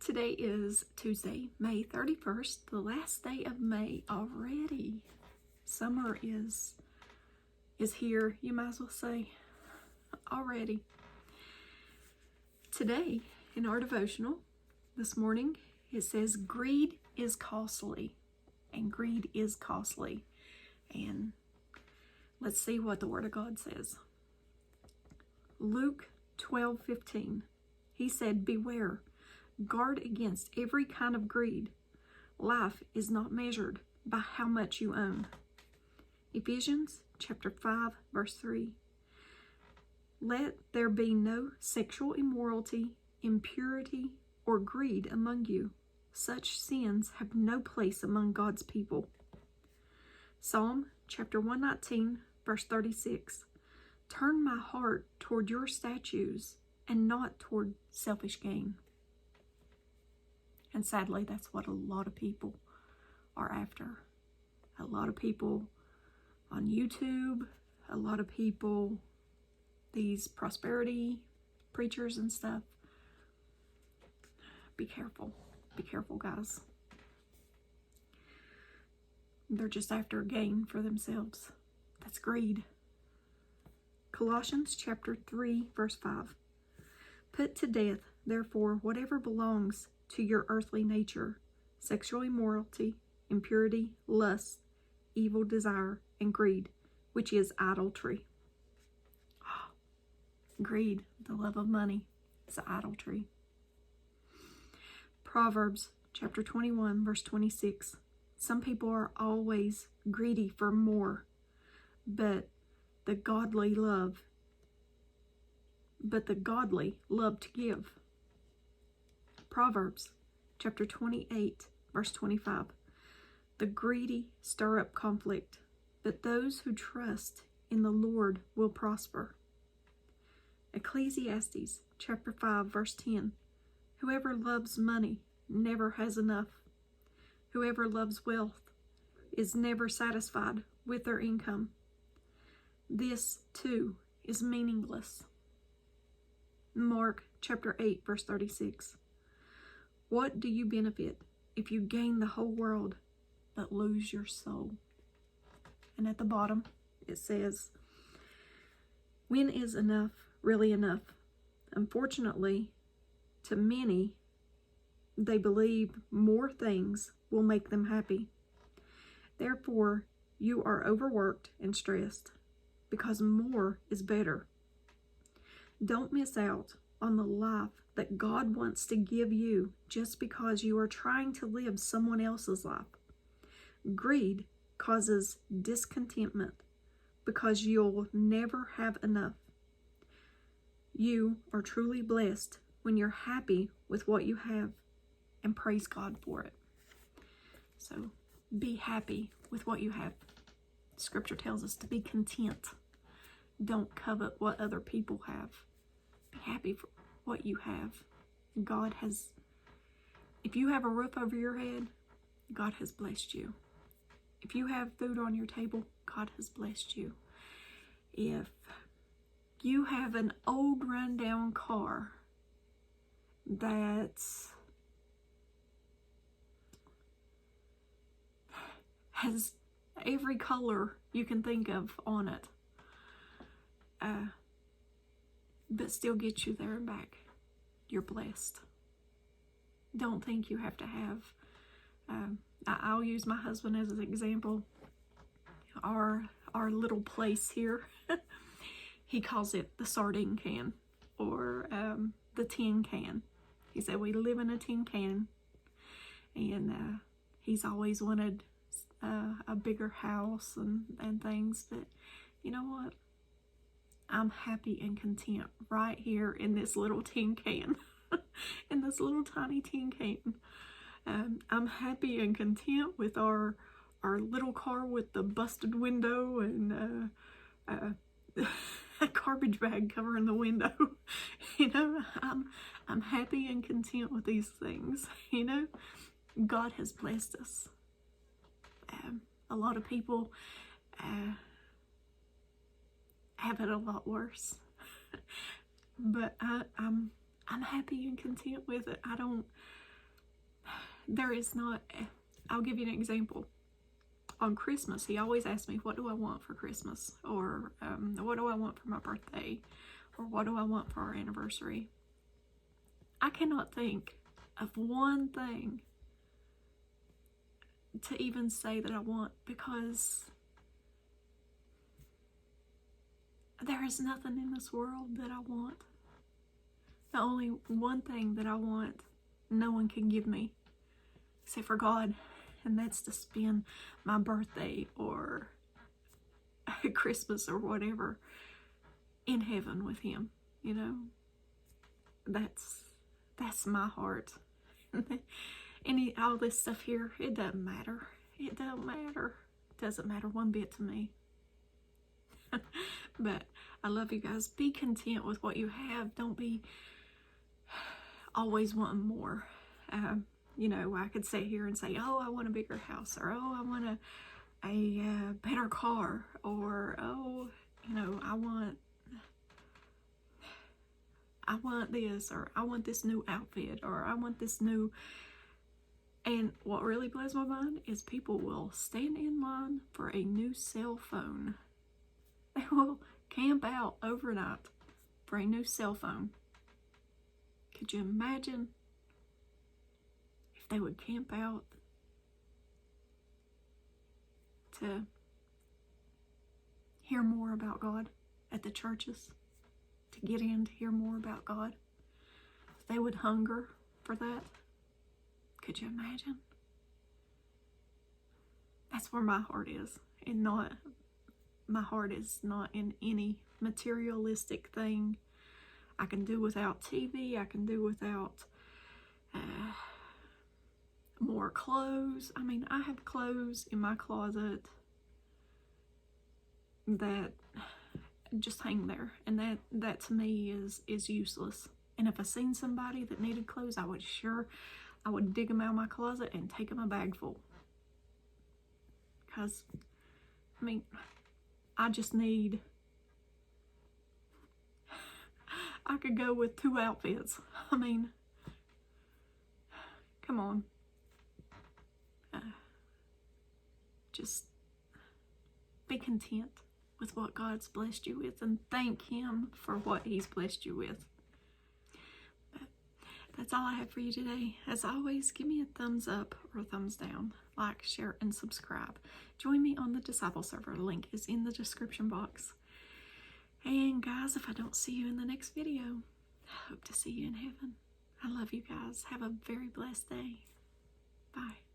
Today is Tuesday, May 31st, the last day of May already. Summer is here, you might as well say, already. Today, in our devotional, this morning, it says, greed is costly, and greed is costly. And let's see what the Word of God says. Luke 12:15, he said, beware, guard against every kind of greed. Life is not measured by how much you own. Ephesians chapter 5, verse 3. Let there be no sexual immorality, impurity, or greed among you. Such sins have no place among God's people. Psalm chapter 119, verse 36. Turn my heart toward your statutes and not toward selfish gain. And sadly, that's what a lot of people are after. A lot of people on YouTube, a lot of people, these prosperity preachers and stuff. Be careful. Be careful, guys. They're just after gain for themselves. That's greed. Colossians chapter 3, verse 5. Put to death, therefore, whatever belongs to your earthly nature, sexual immorality, impurity, lust, evil desire, and greed, which is idolatry. Greed, the love of money, is idolatry. Proverbs chapter 21, verse 26. Some people are always greedy for more, but the godly love to give. Proverbs chapter 28, verse 25. The greedy stir up conflict, but those who trust in the Lord will prosper. Ecclesiastes chapter 5, verse 10. Whoever loves money never has enough. Whoever loves wealth is never satisfied with their income. This, too, is meaningless. Mark chapter 8, verse 36. What do you benefit if you gain the whole world but lose your soul? And at the bottom it says, when is enough really enough? Unfortunately, to many, they believe more things will make them happy. Therefore, you are overworked and stressed because more is better. Don't miss out on the life that God wants to give you just because you are trying to live someone else's life. Greed causes discontentment because you'll never have enough. You are truly blessed when you're happy with what you have and praise God for it. So be happy with what you have. Scripture tells us to be content. Don't covet what other people have. Be happy for what you have. God has, if you have a roof over your head, God has blessed you. If you have food on your table, God has blessed you. If you have an old rundown car that has every color you can think of on it, but still gets you there and back, you're blessed. Don't think you have to have, I'll use my husband as an example. Our little place here, he calls it the sardine can, or the tin can. He said we live in a tin can, and he's always wanted a bigger house and things, but you know what? I'm happy and content right here in this little tin can, in this little tiny tin can. I'm happy and content with our little car with the busted window and a garbage bag covering the window. You know, I'm happy and content with these things. You know, God has blessed us. A lot of people have it a lot worse, but I'm happy and content with it. I don't there is not, I'll give you an example. On Christmas, he always asks me, what do I want for Christmas? Or what do I want for my birthday? Or what do I want for our anniversary? I cannot think of one thing to even say that I want, because there is nothing in this world that I want. The only one thing that I want, no one can give me except for God, and that's to spend my birthday or Christmas or whatever in heaven with him. You know, that's my heart. All this stuff here, it doesn't matter. It don't matter. It doesn't matter one bit to me. But I love you guys. Be content with what you have. Don't be always wanting more. You know, I could sit here and say, oh, I want a bigger house, or oh, I want a better car, or oh, you know, I want this, or I want this new outfit, or I want this new. And what really blows my mind is people will stand in line for a new cell phone. They will camp out overnight for a new cell phone. Could you imagine if they would camp out to hear more about God at the churches, to get in to hear more about God? If they would hunger for that. Could you imagine? That's where my heart is, and not, my heart is not in any materialistic thing. I can do without TV. I can do without more clothes. I mean, I have clothes in my closet that just hang there, and that to me is useless. And if I seen somebody that needed clothes, I would dig them out of my closet and take them a bag full. Because, I mean, I just need, I could go with 2 outfits. I mean, come on. Just be content with what God's blessed you with, and thank him for what he's blessed you with. That's all I have for you today. As always, give me a thumbs up or a thumbs down. Like, share, and subscribe. Join me on the Disciple server. The link is in the description box. And guys, if I don't see you in the next video, I hope to see you in heaven. I love you guys. Have a very blessed day. Bye.